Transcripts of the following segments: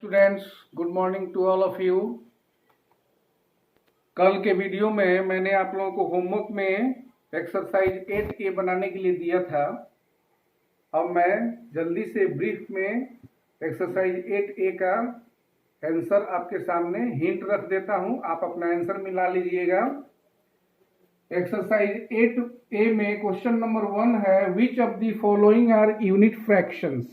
Students, good morning to all of you. कल के video में मैंने आप लोगों को होमवर्क में एक्सरसाइज 8A बनाने के लिए दिया था। अब मैं जल्दी से ब्रीफ में एक्सरसाइज 8A का आंसर आपके सामने हिंट रख देता हूं, आप अपना आंसर मिला लीजिएगा। एक्सरसाइज 8A में क्वेश्चन नंबर 1 है, which of the following are unit fractions.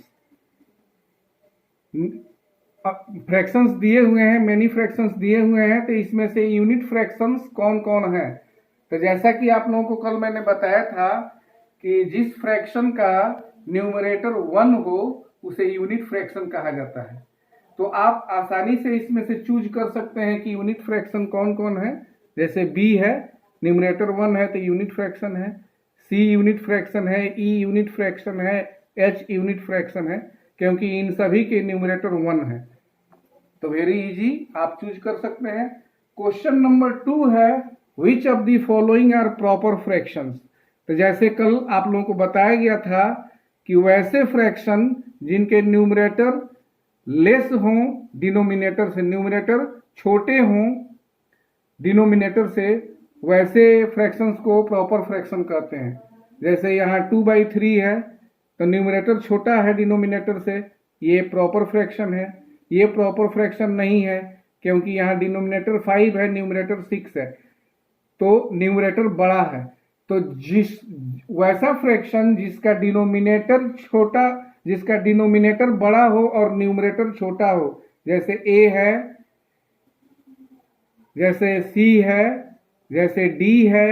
Fractions दिए हुए हैं, मेनी फ्रैक्शंस दिए हुए हैं, तो इसमें से यूनिट फ्रैक्शंस कौन कौन है। तो जैसा कि आप लोगों को कल मैंने बताया था कि जिस फ्रैक्शन का न्यूमरेटर 1 हो उसे यूनिट फ्रैक्शन कहा जाता है। तो आप आसानी से इसमें से चूज कर सकते हैं कि यूनिट फ्रैक्शन कौन कौन है। जैसे b है, न्यूमरेटर 1 है तो यूनिट फ्रैक्शन है, c यूनिट फ्रैक्शन है, e यूनिट फ्रैक्शन है, h यूनिट फ्रैक्शन है, क्योंकि इन सभी के न्यूमरेटर 1 है। तो वेरी इजी, आप चूज कर सकते हैं। क्वेश्चन नंबर 2 है, which of the following are proper fractions. तो जैसे कल आप लोगों को बताया गया था कि वैसे फ्रैक्शन जिनके न्यूमरेटर लेस हों डिनोमिनेटर से, न्यूमरेटर छोटे हों डिनोमिनेटर से, वैसे फ्रैक्शंस को प्रॉपर फ्रैक्शन कहते हैं। जैसे यहाँ 2/3 है तो न्यूमरेटर छोटा है डिनोमिनेटर से, ये प्रॉपर फ्रैक्शन है। ये प्रॉपर फ्रैक्शन नहीं है क्योंकि यहाँ डिनोमिनेटर 5 है, न्यूमरेटर 6 है, तो न्यूमरेटर बड़ा है। तो वैसा फ्रैक्शन जिसका डिनोमिनेटर छोटा, जिसका डिनोमिनेटर बड़ा हो और न्यूमरेटर छोटा हो, जैसे a है, जैसे c है, जैसे d है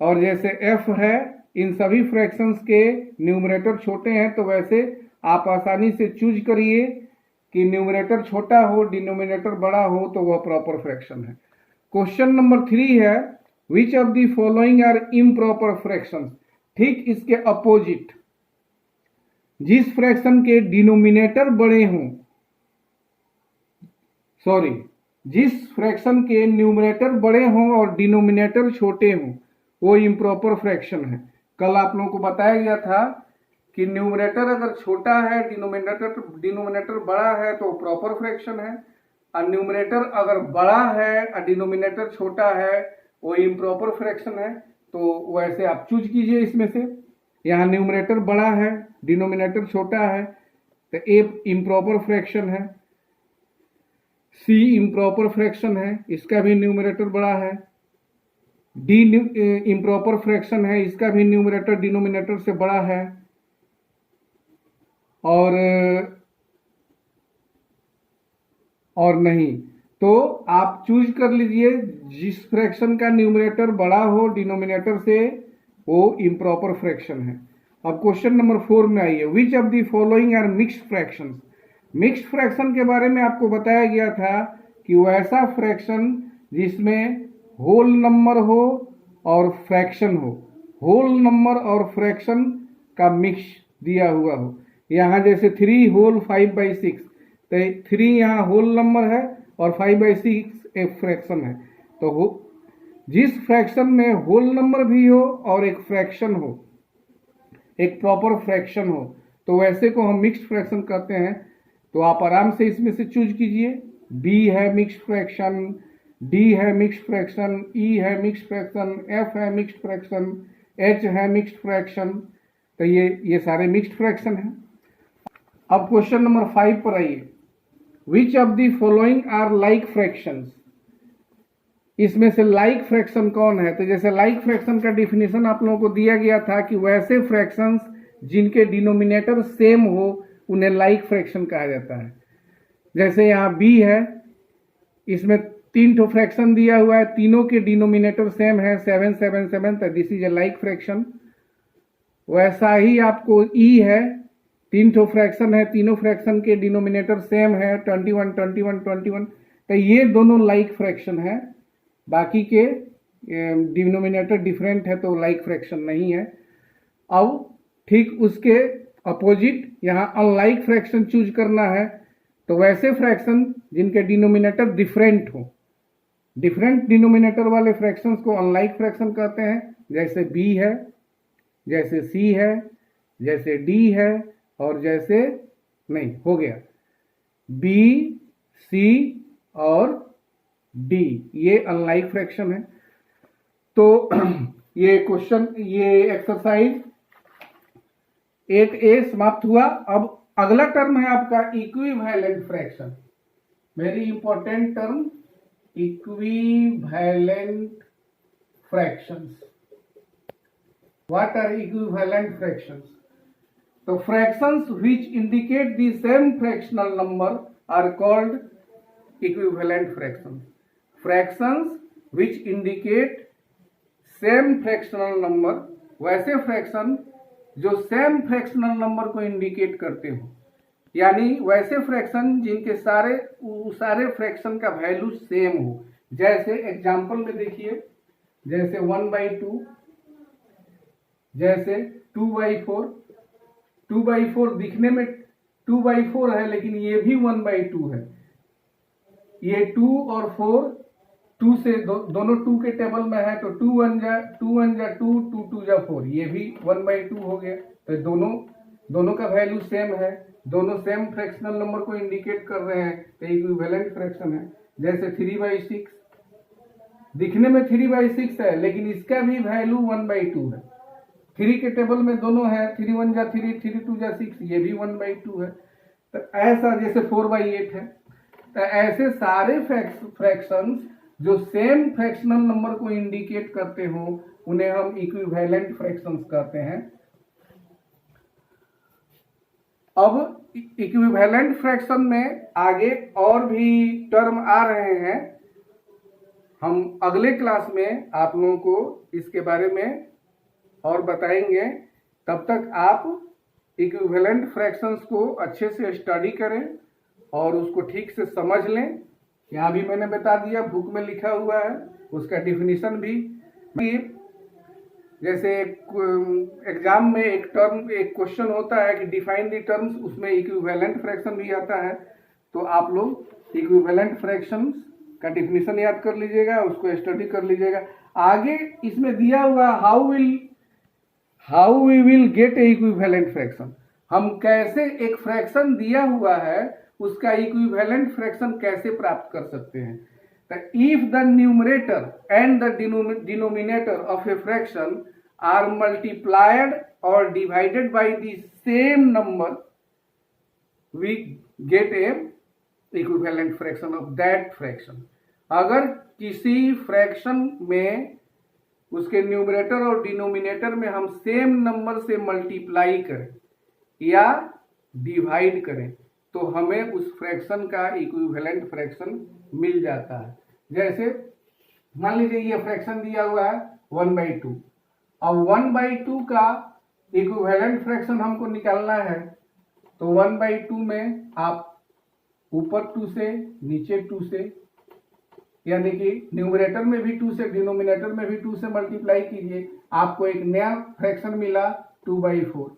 और जैसे f है, इन सभी फ्रैक्शंस के न्यूमरेटर छोटे हैं। तो वैसे आप आसानी से चूज करिए कि न्यूमरेटर छोटा हो डिनोमिनेटर बड़ा हो तो वह प्रॉपर फ्रैक्शन है। क्वेश्चन नंबर 3 है, which of the following are improper fractions. ठीक इसके अपोजिट, जिस फ्रैक्शन के डिनोमिनेटर बड़े हों, सॉरी, जिस फ्रैक्शन के न्यूमरेटर बड़े हों और डिनोमिनेटर छोटे हों वो इम्प्रॉपर फ्रैक्शन है। कल आप लोगों को बताया गया था कि न्यूमरेटर अगर छोटा है डिनोमिनेटर बड़ा है तो प्रॉपर फ्रैक्शन है, और न्यूमरेटर अगर बड़ा है और डिनोमिनेटर छोटा है वो इम्प्रॉपर फ्रैक्शन है। तो वैसे आप चूज कीजिए इसमें से। यहाँ न्यूमरेटर बड़ा है डिनोमिनेटर छोटा है तो ए इम्प्रॉपर फ्रैक्शन है, सी इम्प्रॉपर फ्रैक्शन है, इसका भी न्यूमरेटर बड़ा है, डी इम्प्रॉपर फ्रैक्शन है, इसका भी न्यूमरेटर डिनोमिनेटर से बड़ा है, और नहीं। तो आप चूज कर लीजिए जिस फ्रैक्शन का न्यूमरेटर बड़ा हो डिनोमिनेटर से, वो इम्प्रॉपर फ्रैक्शन है। अब क्वेश्चन नंबर 4 में आइए, which of the following are mixed fractions. Mixed fraction के बारे में आपको बताया गया था कि वैसा फ्रैक्शन जिसमें होल नंबर हो और फ्रैक्शन हो, होल नंबर और फ्रैक्शन का मिक्स दिया हुआ हो। यहाँ जैसे 3 होल 5/6, तो 3 यहाँ होल नंबर है और 5/6 एक फ्रैक्शन है। तो जिस फ्रैक्शन में होल नंबर भी हो और एक फ्रैक्शन हो, एक प्रॉपर फ्रैक्शन हो, तो वैसे को हम मिक्स्ड फ्रैक्शन कहते हैं। तो आप आराम से इसमें से चूज कीजिए। b है मिक्स्ड फ्रैक्शन, d है मिक्स्ड फ्रैक्शन, e है मिक्स्ड फ्रैक्शन, f है मिक्स्ड फ्रैक्शन, h है मिक्स्ड फ्रैक्शन। तो ये सारे मिक्स्ड फ्रैक्शन हैं। अब क्वेश्चन नंबर 5 पर आइए, which of the following are like fractions. इसमें से लाइक फ्रैक्शन कौन है। तो जैसे लाइक फ्रैक्शन का डिफिनेशन आप लोगों को दिया गया था कि वैसे फ्रैक्शंस जिनके डिनोमिनेटर सेम हो उन्हें लाइक फ्रैक्शन कहा जाता है। जैसे यहाँ b है, इसमें 3 ठो फ्रैक्शन दिया हुआ है, तीनों के डिनोमिनेटर सेम है 7 7 7, तो this is a like fraction. वैसा ही आपको e है, 3 ठो फ्रैक्शन है, तीनों फ्रैक्शन के डिनोमिनेटर सेम है 21 21 21, तो ये दोनों लाइक फ्रैक्शन है। बाकी के डिनोमिनेटर डिफरेंट है तो लाइक फ्रैक्शन नहीं है। अब ठीक उसके अपोजिट यहाँ अनलाइक फ्रैक्शन चूज करना है। तो वैसे फ्रैक्शन जिनके डिनोमिनेटर डिफरेंट हो, डिफरेंट डिनोमिनेटर वाले फ्रैक्शंस को अनलाइक फ्रैक्शन कहते हैं। जैसे b है, जैसे c है, जैसे d है और जैसे नहीं हो गया बी, सी और डी, ये अनलाइक फ्रैक्शन है। तो ये क्वेश्चन, ये एक्सरसाइज 8A समाप्त हुआ। अब अगला टर्म है आपका equivalent fraction, very important term, equivalent fractions. What are equivalent fractions? तो fractions which indicate the same fractional number are called equivalent fractions. Fractions which indicate same fractional number, वैसे fraction जो same fractional number को indicate करते हो, यानी वैसे fraction जिनके सारे फ्रैक्शन का वैल्यू सेम हो। जैसे एग्जांपल में देखिए, जैसे 1/2, जैसे 2/4। 2/4 दिखने में 2/4 है, लेकिन ये भी 1/2 है। ये 2 और 4 2 से दोनों 2 के टेबल में है, तो 2 1 जा 2 2, 2 2 जा 4, ये भी 1/2 हो गया। तो दोनों का वैल्यू सेम है, दोनों सेम फ्रैक्शनल नंबर को इंडिकेट कर रहे हैं, तो इक्विवेलेंट फ्रैक्शन है। जैसे 3/6 दिखने में 3/6 है, लेकिन इसका भी वैल्यू 1/2 है। 3 के टेबल में दोनों है, 3 1 जा 3, 3 2 जा 6, ये भी 1/2 है। तो ऐसा, जैसे 4/8 है। तो ऐसे सारे फ्रैक्शंस जो सेम फ्रैक्शनल नंबर को इंडिकेट करते हो, उन्हें हम इक्विवेलेंट फ्रैक्शंस कहते हैं। अब इक्विवेलेंट फ्रैक्शन में आगे और भी टर्म आ रहे हैं, हम अगले क्लास में आप लोगों को इसके बारे में और बताएंगे। तब तक आप इक्विवेलेंट फ्रैक्शंस को अच्छे से स्टडी करें और उसको ठीक से समझ लें। यहाँ भी मैंने बता दिया, बुक में लिखा हुआ है, उसका डिफिनीशन भी। जैसे एग्जाम में एक क्वेश्चन होता है कि डिफाइन द टर्म्स, उसमें इक्विवेलेंट फ्रैक्शन भी आता है। तो आप लोग इक्विवेलेंट फ्रैक्शंस का डिफिनीशन याद कर लीजिएगा, उसको स्टडी कर लीजिएगा। आगे इसमें दिया हुआ how we will get a equivalent fraction, हम कैसे एक फ्रैक्शन दिया हुआ है उसका इक्विवेलेंट फ्रैक्शन कैसे प्राप्त कर सकते हैं। If the numerator and the denominator of a fraction are multiplied और divided by the same number, we get a equivalent fraction of that fraction. अगर किसी फ्रैक्शन में उसके न्यूमरेटर और डिनोमिनेटर में हम सेम नंबर से मल्टीप्लाई करें या डिवाइड करें, तो हमें उस फ्रैक्शन का इक्विवेलेंट फ्रैक्शन मिल जाता है। जैसे मान लीजिए ये फ्रैक्शन दिया हुआ है 1/2। अब 1/2 का इक्विवेलेंट फ्रैक्शन हमको निकालना है, तो 1/2 में आप ऊपर 2 से नीचे 2 से, यानी कि न्यूमरेटर में भी 2 से डिनोमिनेटर में भी 2 से मल्टीप्लाई कीजिए, आपको एक नया फ्रैक्शन मिला 2/4।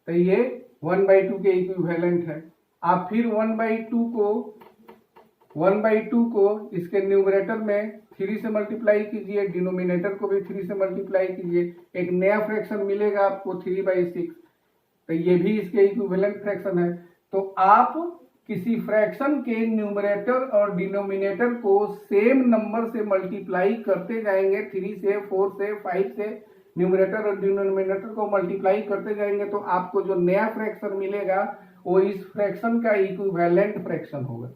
तो ये 1/2 के इक्विवेलेंट है। आप फिर 1/2 को इसके न्यूमरेटर में 3 से मल्टीप्लाई कीजिए, डिनोमिनेटर को भी 3 से मल्टीप्लाई कीजिए, एक नया फ्रैक्शन मिलेगा आपको 3/6। तो ये भी इसके इक्विवेलेंट फ्रैक्शन है। तो आप किसी फ्रैक्शन के न्यूमरेटर और डिनोमिनेटर को सेम नंबर से मल्टीप्लाई करते जाएंगे, 3 से 4 से 5 से न्यूमरेटर और डिनोमिनेटर को मल्टीप्लाई करते जाएंगे, तो आपको जो नया फ्रैक्शन मिलेगा वो इस फ्रैक्शन का इक्विवेलेंट फ्रैक्शन होगा।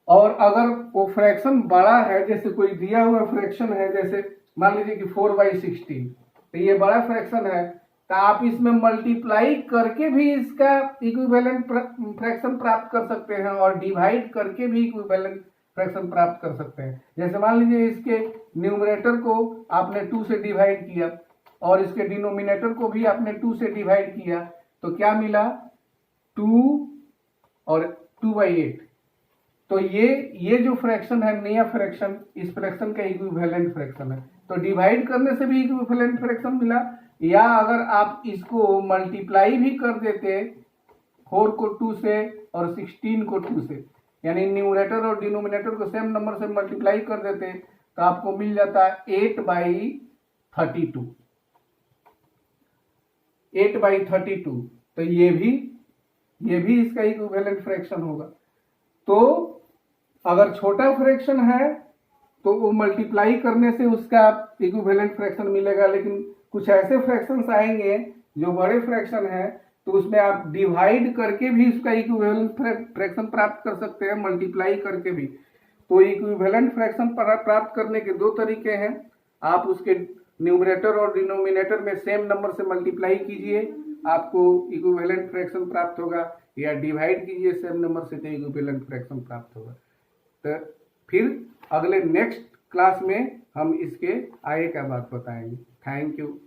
और अगर वो फ्रैक्शन बड़ा है, जैसे कोई दिया हुआ फ्रैक्शन है, जैसे मान लीजिए कि 4/16, तो ये बड़ा फ्रैक्शन है, तो आप इसमें मल्टीप्लाई करके भी इसका इक्विवेलेंट फ्रैक्शन प्राप्त कर सकते हैं और डिवाइड करके भी इक्विवेलेंट फ्रैक्शन प्राप्त कर सकते हैं। जैसे मान लीजिए इसके न्यूमरेटर को आपने 2 से डिवाइड किया और इसके डिनोमिनेटर को भी आपने 2 से डिवाइड किया, तो क्या मिला 2 और 2/8। तो ये जो फ्रैक्शन है नया फ्रैक्शन, इस फ्रैक्शन का इक्विवेलेंट फ्रैक्शन है। तो डिवाइड करने से भी इक्विवेलेंट फ्रैक्शन मिला, या अगर आप इसको मल्टीप्लाई भी कर देते 4 को 2 से और 16 को 2 से, यानी न्यूमरेटर और डिनोमिनेटर को सेम नंबर से मल्टीप्लाई कर देते, तो आपको मिल जाता है 8/32। 8/32। तो ये भी इसका इक्विवेलेंट फ्रैक्शन होगा। तो अगर छोटा फ्रैक्शन है तो वो मल्टीप्लाई करने से उसका इक्विवेलेंट फ्रैक्शन मिलेगा, लेकिन कुछ ऐसे फ्रैक्शंस आएंगे जो बड़े फ्रैक्शन है तो उसमें आप डिवाइड करके भी उसका इक्विवेलेंट फ्रैक्शन प्राप्त कर सकते हैं, मल्टीप्लाई करके भी। तो इक्विवेलेंट फ्रैक्शन प्राप्त करने के दो तरीके हैं। आप उसके न्यूमरेटर और डिनोमिनेटर में सेम नंबर से मल्टीप्लाई कीजिए, आपको इक्विवेलेंट फ्रैक्शन प्राप्त होगा, या डिवाइड कीजिए सेम नंबर से तो इक्विवेलेंट फ्रैक्शन प्राप्त होगा। तो फिर अगले नेक्स्ट क्लास में हम इसके आगे का बात बताएंगे। Thank you.